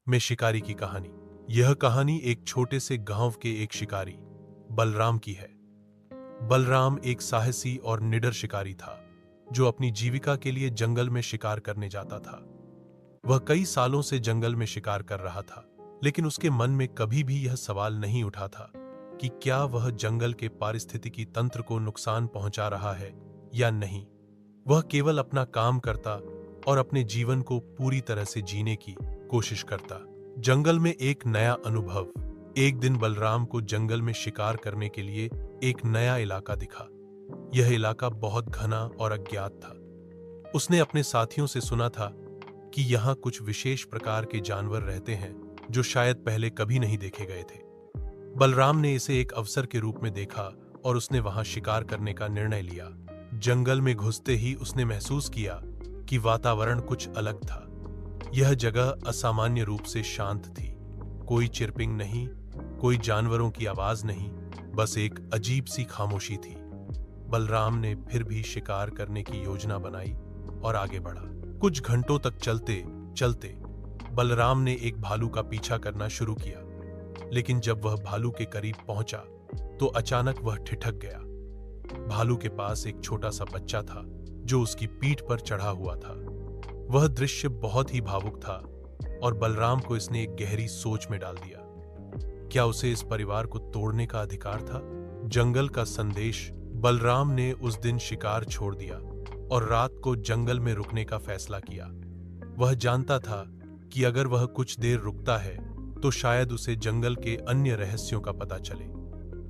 में शिकारी की कहानी। यह कहानी एक छोटे से गांव के एक शिकारी बलराम की है। बलराम एक साहसी और निडर शिकारी था जो अपनी जीविका के लिए जंगल में शिकार करने जाता था। वह कई सालों से जंगल में शिकार कर रहा था, लेकिन उसके मन में कभी भी यह सवाल नहीं उठा था कि क्या वह जंगल के पारिस्थितिकी तंत्र को नुकसान पहुंचा रहा है या नहीं। वह केवल अपना काम करता और अपने जीवन को पूरी तरह से जीने की कोशिश करता। जंगल में एक नया अनुभव। एक दिन बलराम को जंगल में शिकार करने के लिए एक नया इलाका दिखा। यह इलाका बहुत घना और अज्ञात था। उसने अपने साथियों से सुना था कि यहाँ कुछ विशेष प्रकार के जानवर रहते हैं जो शायद पहले कभी नहीं देखे गए थे। बलराम ने इसे एक अवसर के रूप में देखा और उसने वहां शिकार करने का निर्णय लिया। जंगल में घुसते ही उसने महसूस किया कि वातावरण कुछ अलग था। यह जगह असामान्य रूप से शांत थी। कोई चिरपिंग नहीं, कोई जानवरों की आवाज नहीं, बस एक अजीब सी खामोशी थी। बलराम ने फिर भी शिकार करने की योजना बनाई और आगे बढ़ा। कुछ घंटों तक चलते चलते बलराम ने एक भालू का पीछा करना शुरू किया, लेकिन जब वह भालू के करीब पहुंचा तो अचानक वह ठिठक गया। भालू के पास एक छोटा सा बच्चा था जो उसकी पीठ पर चढ़ा हुआ था। वह दृश्य बहुत ही भावुक था और बलराम को इसने एक गहरी सोच में डाल दिया। क्या उसे इस परिवार को तोड़ने का अधिकार था? जंगल का संदेश। बलराम ने उस दिन शिकार छोड़ दिया और रात को जंगल में रुकने का फैसला किया। वह जानता था कि अगर वह कुछ देर रुकता है तो शायद उसे जंगल के अन्य रहस्यों का पता चले।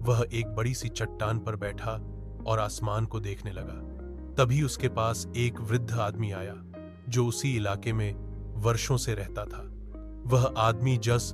वह एक बड़ी सी चट्टान पर बैठा और आसमान को देखने लगा। तभी उसके पास एक वृद्ध आदमी आया जो उसी इलाके में वर्षों से रहता था। वह आदमी जस